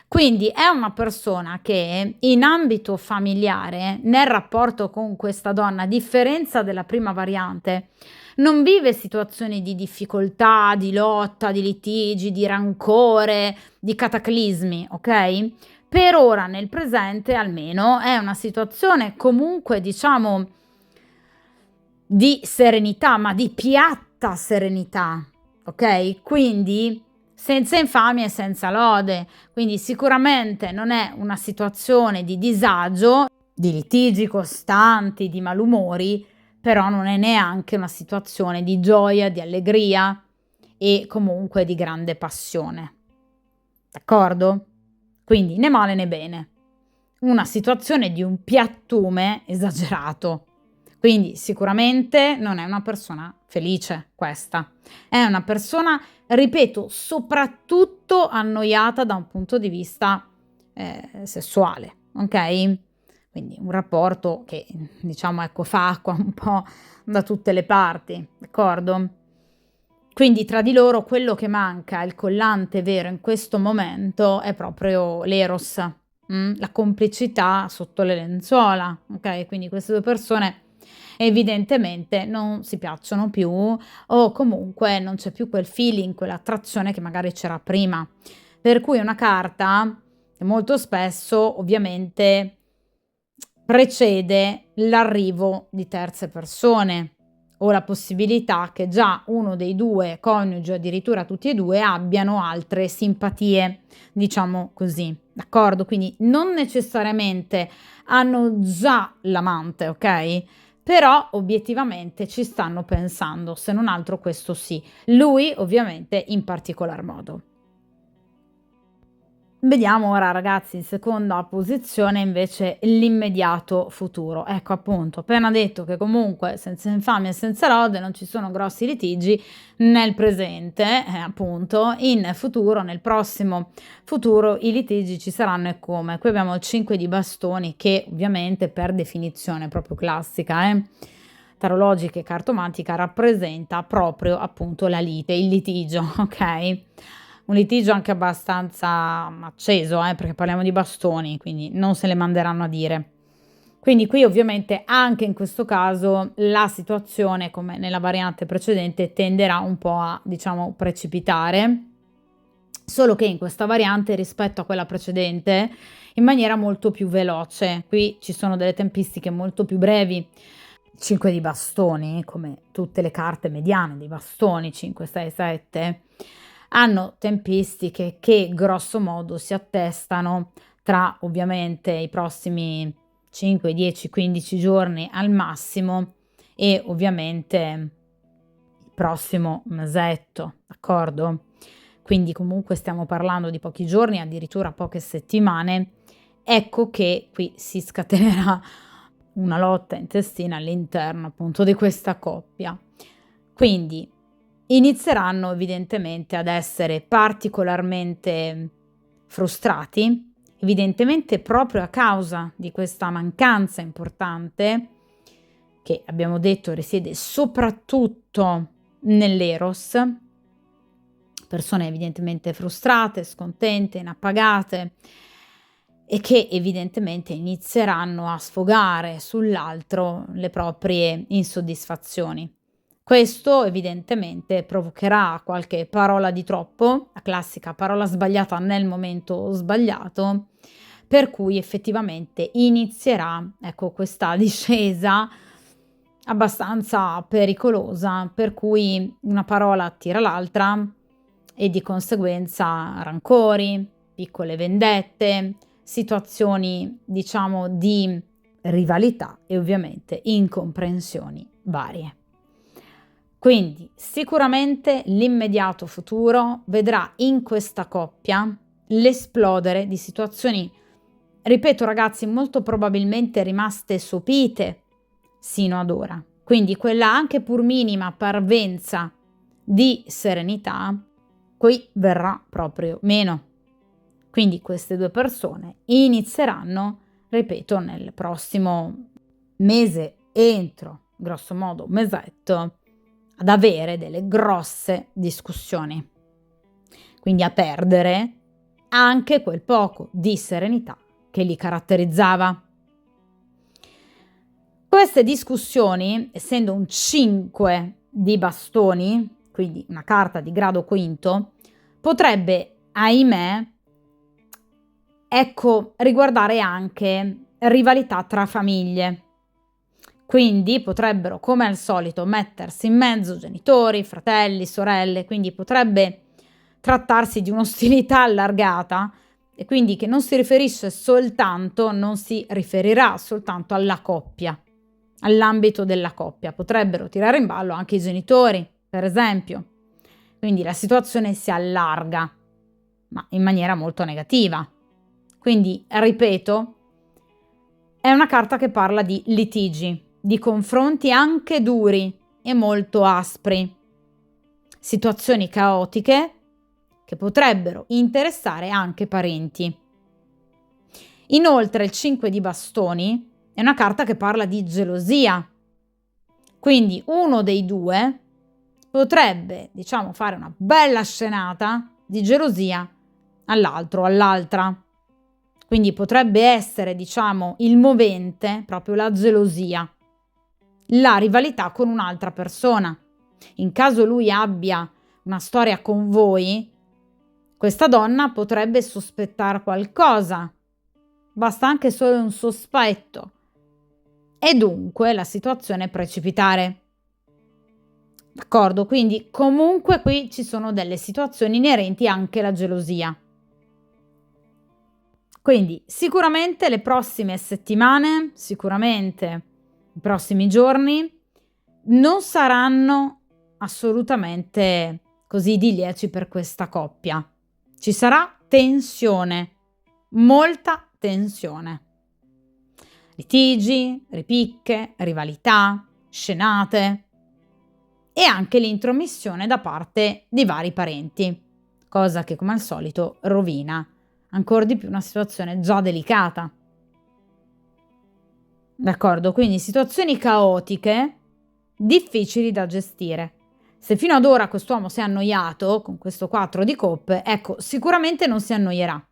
Quindi è una persona che in ambito familiare, nel rapporto con questa donna, a differenza della prima variante, non vive situazioni di difficoltà, di lotta, di litigi, di rancore, di cataclismi, ok? Per ora, nel presente almeno, è una situazione comunque, diciamo, di serenità, ma di piatta serenità, ok? Quindi senza infamia e senza lode, quindi sicuramente non è una situazione di disagio, di litigi costanti, di malumori, però non è neanche una situazione di gioia, di allegria e comunque di grande passione. D'accordo? Quindi né male né bene. Una situazione di un piattume esagerato. Quindi sicuramente non è una persona felice questa. È una persona, ripeto, soprattutto annoiata da un punto di vista sessuale, ok? Quindi un rapporto che, diciamo, ecco, fa acqua un po' da tutte le parti, d'accordo? Quindi tra di loro quello che manca, il collante vero in questo momento, è proprio l'eros, la complicità sotto le lenzuola, ok? Quindi queste due persone evidentemente non si piacciono più o comunque non c'è più quel feeling, quell'attrazione che magari c'era prima. Per cui è una carta che molto spesso ovviamente precede l'arrivo di terze persone o la possibilità che già uno dei due coniugi, addirittura tutti e due, abbiano altre simpatie, diciamo così, d'accordo? Quindi non necessariamente hanno già l'amante, ok? Però obiettivamente ci stanno pensando, se non altro questo sì. Lui ovviamente in particolar modo. Vediamo ora, ragazzi, in seconda posizione invece l'immediato futuro. Ecco, appunto, appena detto che comunque senza infamia e senza lode non ci sono grossi litigi nel presente, appunto, in futuro, nel prossimo futuro, i litigi ci saranno e come. Qui abbiamo il 5 di bastoni che ovviamente per definizione proprio classica, tarologica e cartomantica rappresenta proprio appunto la lite, il litigio, ok? Un litigio anche abbastanza acceso, perché parliamo di bastoni, quindi non se le manderanno a dire. Quindi qui ovviamente anche in questo caso la situazione, come nella variante precedente, tenderà un po' a, diciamo, precipitare, solo che in questa variante rispetto a quella precedente in maniera molto più veloce. Qui ci sono delle tempistiche molto più brevi. 5 di bastoni, come tutte le carte mediane di bastoni, 5, 6, 7, hanno tempistiche che grosso modo si attestano tra ovviamente i prossimi 5, 10, 15 giorni al massimo e ovviamente il prossimo mesetto, d'accordo? Quindi comunque stiamo parlando di pochi giorni, addirittura poche settimane. Ecco che qui si scatenerà una lotta intestina all'interno appunto di questa coppia. Quindi inizieranno evidentemente ad essere particolarmente frustrati, evidentemente proprio a causa di questa mancanza importante che abbiamo detto risiede soprattutto nell'eros, persone evidentemente frustrate, scontente, inappagate e che evidentemente inizieranno a sfogare sull'altro le proprie insoddisfazioni. Questo evidentemente provocherà qualche parola di troppo, la classica parola sbagliata nel momento sbagliato, per cui effettivamente inizierà, ecco, questa discesa abbastanza pericolosa, per cui una parola attira l'altra e di conseguenza rancori, piccole vendette, situazioni, diciamo, di rivalità e ovviamente incomprensioni varie. Quindi sicuramente l'immediato futuro vedrà in questa coppia l'esplodere di situazioni, ripeto ragazzi, molto probabilmente rimaste sopite sino ad ora. Quindi quella anche pur minima parvenza di serenità qui verrà proprio meno. Quindi queste due persone inizieranno, ripeto, nel prossimo mese, entro grosso modo mesetto, ad avere delle grosse discussioni. Quindi a perdere anche quel poco di serenità che li caratterizzava. Queste discussioni, essendo un 5 di bastoni, quindi una carta di grado quinto, potrebbe, ahimè, ecco, riguardare anche rivalità tra famiglie. Quindi potrebbero, come al solito, mettersi in mezzo genitori, fratelli, sorelle, quindi potrebbe trattarsi di un'ostilità allargata e quindi che non si riferisce soltanto, non si riferirà soltanto alla coppia, all'ambito della coppia. Potrebbero tirare in ballo anche i genitori, per esempio. Quindi la situazione si allarga, ma in maniera molto negativa. Quindi, ripeto, è una carta che parla di litigi, di confronti anche duri e molto aspri, situazioni caotiche che potrebbero interessare anche parenti. Inoltre il 5 di bastoni è una carta che parla di gelosia, quindi uno dei due potrebbe, diciamo, fare una bella scenata di gelosia all'altro, all'altra. Quindi potrebbe essere, diciamo, il movente, proprio la gelosia, la rivalità con un'altra persona. In caso lui abbia una storia con voi, questa donna potrebbe sospettare qualcosa. Basta anche solo un sospetto. E dunque la situazione è precipitare. D'accordo? Quindi comunque qui ci sono delle situazioni inerenti anche alla gelosia. Quindi sicuramente le prossime settimane, sicuramente i prossimi giorni non saranno assolutamente così idilliaci per questa coppia. Ci sarà tensione, molta tensione. Litigi, ripicche, rivalità, scenate e anche l'intromissione da parte di vari parenti, cosa che come al solito rovina ancora di più una situazione già delicata. D'accordo? Quindi situazioni caotiche, difficili da gestire. Se fino ad ora quest'uomo si è annoiato con questo 4 di coppe, ecco, sicuramente non si annoierà.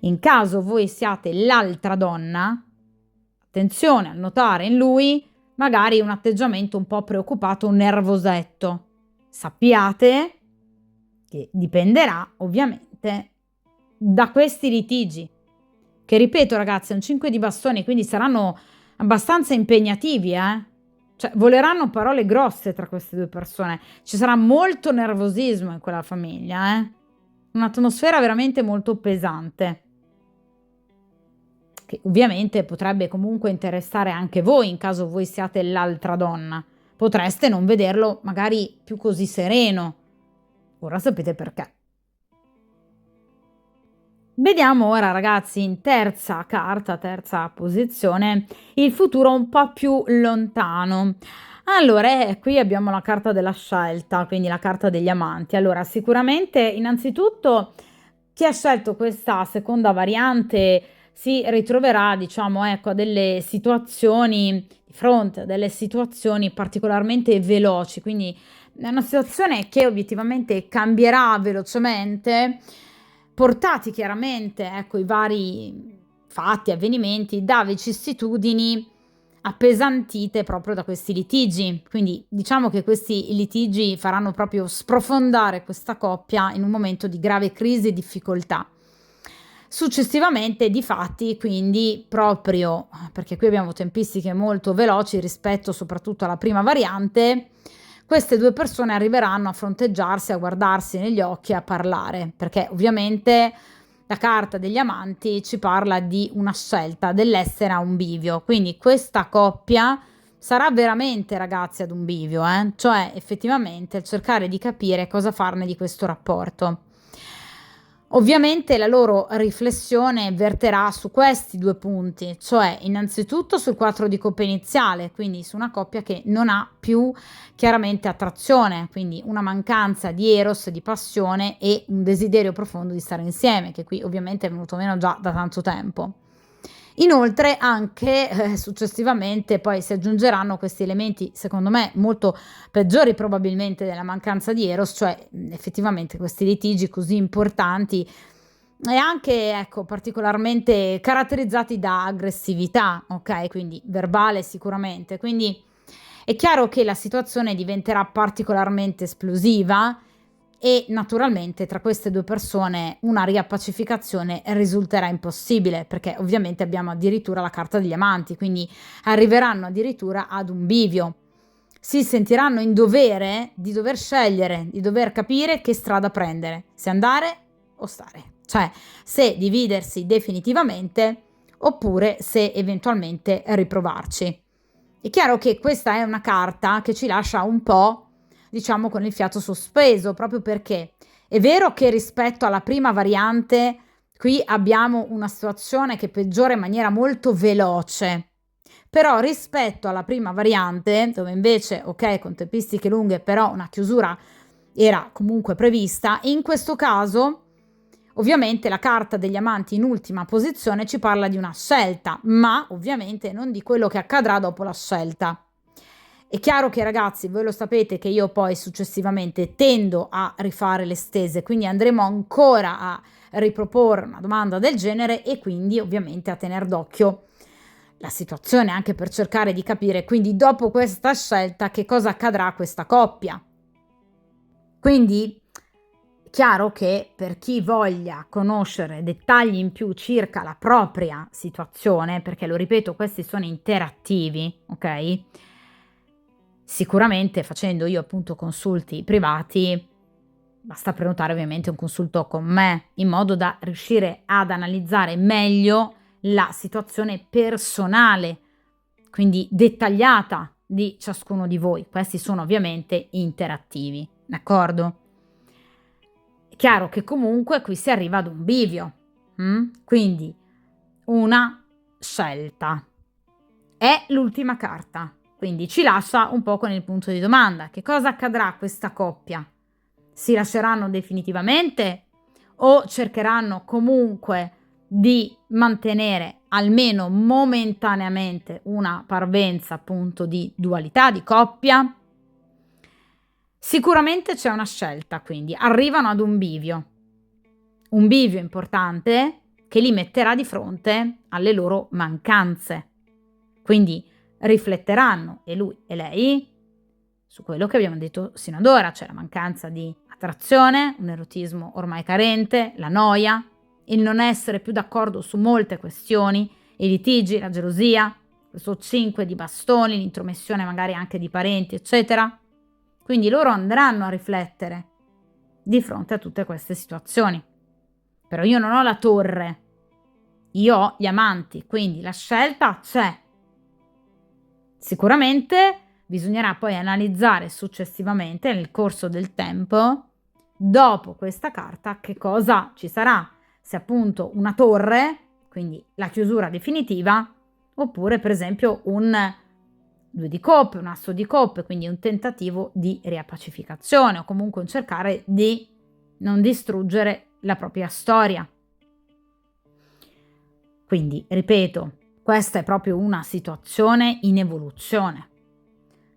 In caso voi siate l'altra donna, attenzione a notare in lui magari un atteggiamento un po' preoccupato, nervosetto. Sappiate che dipenderà ovviamente da questi litigi, che ripeto ragazzi è un 5 di bastoni, quindi saranno abbastanza impegnativi, Cioè voleranno parole grosse tra queste due persone, ci sarà molto nervosismo in quella famiglia, un'atmosfera veramente molto pesante, che ovviamente potrebbe comunque interessare anche voi in caso voi siate l'altra donna. Potreste non vederlo magari più così sereno. Ora sapete perché. Vediamo ora ragazzi in terza carta, terza posizione, il futuro un po' più lontano. Allora, qui abbiamo la carta della scelta, quindi la carta degli amanti. Allora, sicuramente innanzitutto chi ha scelto questa seconda variante si ritroverà, diciamo, ecco, a delle situazioni, di fronte a delle situazioni particolarmente veloci, quindi è una situazione che obiettivamente cambierà velocemente, portati chiaramente, ecco, i vari fatti, avvenimenti da vicissitudini appesantite proprio da questi litigi. Quindi diciamo che questi litigi faranno proprio sprofondare questa coppia in un momento di grave crisi e difficoltà. Successivamente, difatti, quindi proprio perché qui abbiamo tempistiche molto veloci rispetto soprattutto alla prima variante, queste due persone arriveranno a fronteggiarsi, a guardarsi negli occhi, a parlare, perché ovviamente la carta degli amanti ci parla di una scelta, dell'essere a un bivio, quindi questa coppia sarà veramente ragazzi ad un bivio, cioè effettivamente cercare di capire cosa farne di questo rapporto. Ovviamente la loro riflessione verterà su questi due punti, cioè innanzitutto sul 4 di coppe iniziale, quindi su una coppia che non ha più chiaramente attrazione, quindi una mancanza di eros, di passione e un desiderio profondo di stare insieme, che qui ovviamente è venuto meno già da tanto tempo. Inoltre anche successivamente poi si aggiungeranno questi elementi secondo me molto peggiori probabilmente della mancanza di eros, cioè effettivamente questi litigi così importanti e anche ecco particolarmente caratterizzati da aggressività, ok? Quindi verbale sicuramente. Quindi è chiaro che la situazione diventerà particolarmente esplosiva e naturalmente tra queste due persone una riappacificazione risulterà impossibile, perché ovviamente abbiamo addirittura la carta degli amanti, quindi arriveranno addirittura ad un bivio. Si sentiranno in dovere di dover scegliere, di dover capire che strada prendere, se andare o stare, cioè se dividersi definitivamente oppure se eventualmente riprovarci. È chiaro che questa è una carta che ci lascia un po', diciamo, con il fiato sospeso, proprio perché è vero che rispetto alla prima variante qui abbiamo una situazione che peggiora in maniera molto veloce, però rispetto alla prima variante, dove invece, ok, con tempistiche lunghe, però una chiusura era comunque prevista, in questo caso ovviamente la carta degli amanti in ultima posizione ci parla di una scelta, ma ovviamente non di quello che accadrà dopo la scelta. È chiaro che ragazzi, voi lo sapete che io poi successivamente tendo a rifare le stese, quindi andremo ancora a riproporre una domanda del genere e quindi ovviamente a tener d'occhio la situazione anche per cercare di capire quindi dopo questa scelta che cosa accadrà a questa coppia. Quindi chiaro che per chi voglia conoscere dettagli in più circa la propria situazione, perché lo ripeto, questi sono interattivi, ok? Sicuramente facendo io appunto consulti privati, basta prenotare ovviamente un consulto con me, in modo da riuscire ad analizzare meglio la situazione personale, quindi dettagliata di ciascuno di voi. Questi sono ovviamente interattivi, d'accordo? chiaro che comunque qui si arriva ad un bivio, quindi una scelta. È l'ultima carta, quindi ci lascia un po' con il punto di domanda. Che cosa accadrà a questa coppia? Si lasceranno definitivamente o cercheranno comunque di mantenere almeno momentaneamente una parvenza appunto di dualità, di coppia? Sicuramente c'è una scelta, quindi arrivano ad un bivio importante che li metterà di fronte alle loro mancanze. Quindi rifletteranno, e lui e lei, su quello che abbiamo detto sino ad ora, cioè la mancanza di attrazione, un erotismo ormai carente, la noia, il non essere più d'accordo su molte questioni, i litigi, la gelosia, questo 5 di bastoni, l'intromissione magari anche di parenti, eccetera. Quindi loro andranno a riflettere di fronte a tutte queste situazioni. Però io non ho la torre, io ho gli amanti, quindi la scelta c'è. Sicuramente bisognerà poi analizzare successivamente nel corso del tempo, dopo questa carta, che cosa ci sarà, se appunto una torre, quindi la chiusura definitiva, oppure per esempio un 2 di coppe, un asso di coppe, quindi un tentativo di riappacificazione o comunque un cercare di non distruggere la propria storia. Quindi, ripeto, questa è proprio una situazione in evoluzione,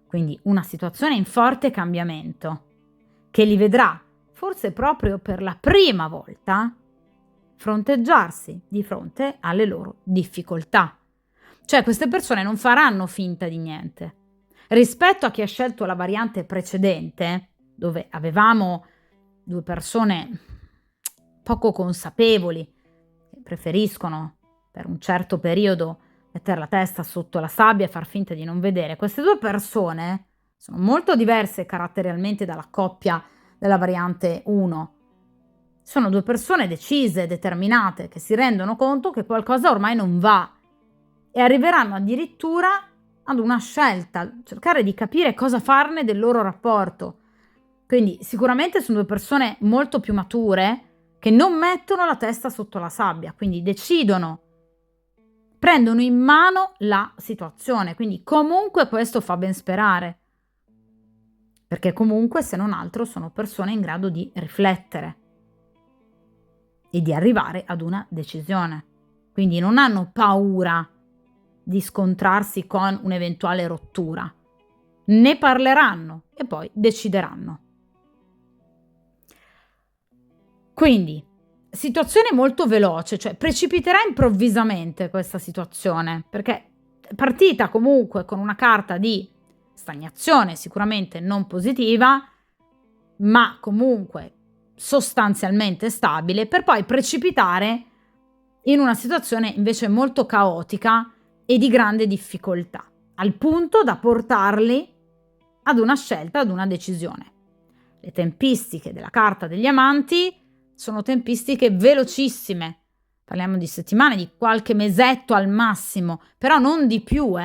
quindi una situazione in forte cambiamento, che li vedrà, forse proprio per la prima volta, fronteggiarsi di fronte alle loro difficoltà. Cioè queste persone non faranno finta di niente. Rispetto a chi ha scelto la variante precedente, dove avevamo 2 persone poco consapevoli, che preferiscono per un certo periodo mettere la testa sotto la sabbia e far finta di non vedere. Queste 2 persone sono molto diverse caratterialmente dalla coppia della variante 1. Sono 2 persone decise, determinate, che si rendono conto che qualcosa ormai non va e arriveranno addirittura ad una scelta, cercare di capire cosa farne del loro rapporto. Quindi sicuramente sono 2 persone molto più mature che non mettono la testa sotto la sabbia, quindi decidono, prendono in mano la situazione, quindi comunque questo fa ben sperare, perché comunque se non altro sono persone in grado di riflettere e di arrivare ad una decisione, quindi non hanno paura di scontrarsi con un'eventuale rottura, ne parleranno e poi decideranno. Quindi situazione molto veloce, cioè precipiterà improvvisamente questa situazione, perché è partita comunque con una carta di stagnazione sicuramente non positiva, ma comunque sostanzialmente stabile, per poi precipitare in una situazione invece molto caotica e di grande difficoltà, al punto da portarli ad una scelta, ad una decisione. Le tempistiche della carta degli amanti sono tempistiche velocissime, parliamo di settimane, di qualche mesetto al massimo, però non di più,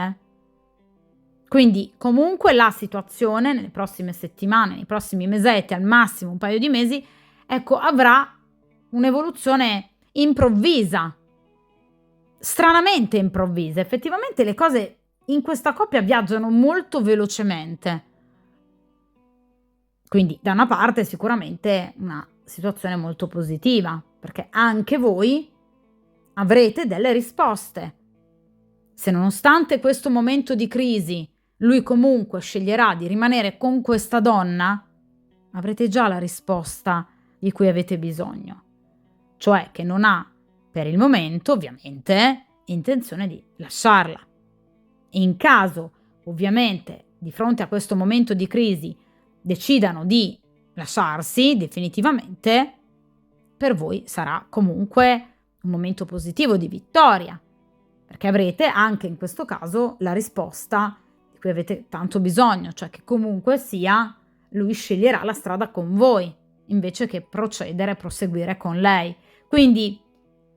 Quindi comunque la situazione nelle prossime settimane, nei prossimi mesetti, al massimo un paio di mesi, ecco, avrà un'evoluzione improvvisa, stranamente improvvisa. Effettivamente le cose in questa coppia viaggiano molto velocemente. Quindi da una parte sicuramente una situazione molto positiva, perché anche voi avrete delle risposte. Se nonostante questo momento di crisi lui comunque sceglierà di rimanere con questa donna, avrete già la risposta di cui avete bisogno, cioè che non ha per il momento ovviamente intenzione di lasciarla. In caso ovviamente di fronte a questo momento di crisi decidano di lasciarsi definitivamente, per voi sarà comunque un momento positivo di vittoria, perché avrete anche in questo caso la risposta di cui avete tanto bisogno, cioè che comunque sia lui sceglierà la strada con voi invece che proseguire con lei. Quindi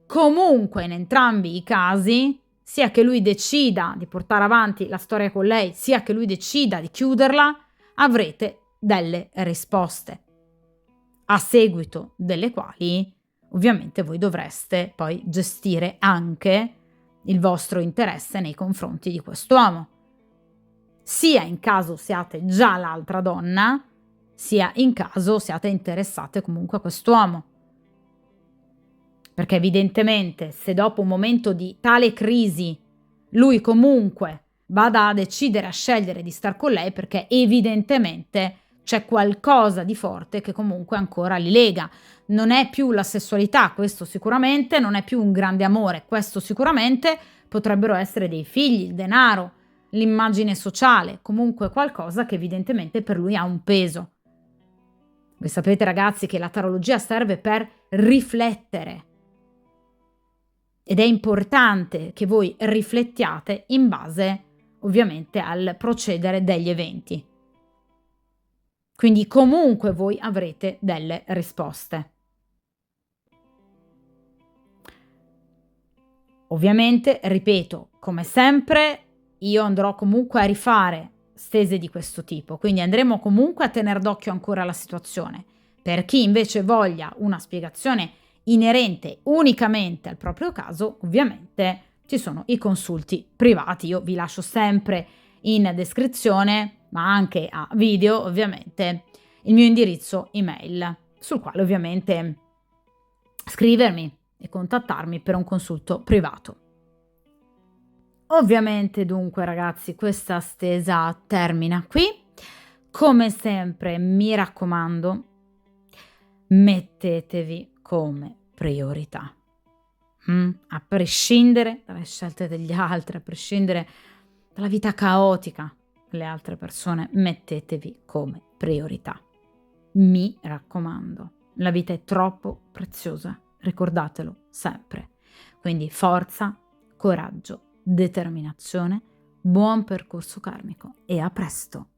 comunque in entrambi i casi, sia che lui decida di portare avanti la storia con lei, sia che lui decida di chiuderla, avrete delle risposte. a seguito delle quali ovviamente voi dovreste poi gestire anche il vostro interesse nei confronti di quest'uomo, sia in caso siate già l'altra donna, sia in caso siate interessate comunque a quest'uomo. Perché evidentemente se dopo un momento di tale crisi lui comunque vada a decidere, a scegliere di star con lei, perché evidentemente c'è qualcosa di forte che comunque ancora li lega. Non è più la sessualità, questo sicuramente, non è più un grande amore, questo sicuramente, potrebbero essere dei figli, il denaro, l'immagine sociale, comunque qualcosa che evidentemente per lui ha un peso. Voi sapete ragazzi che la tarologia serve per riflettere ed è importante che voi riflettiate in base ovviamente al procedere degli eventi. Quindi comunque voi avrete delle risposte. Ovviamente, ripeto, come sempre, io andrò comunque a rifare stese di questo tipo, quindi andremo comunque a tener d'occhio ancora la situazione. Per chi invece voglia una spiegazione inerente unicamente al proprio caso, ovviamente ci sono i consulti privati. Io vi lascio sempre in descrizione, ma anche a video, ovviamente, il mio indirizzo email, sul quale ovviamente scrivermi e contattarmi per un consulto privato. Ovviamente dunque ragazzi questa stesa termina qui. Come sempre mi raccomando, mettetevi come priorità. A prescindere dalle scelte degli altri, a prescindere dalla vita caotica delle altre persone, mettetevi come priorità. Mi raccomando, la vita è troppo preziosa, ricordatelo sempre. Quindi forza, coraggio, determinazione, buon percorso karmico e a presto!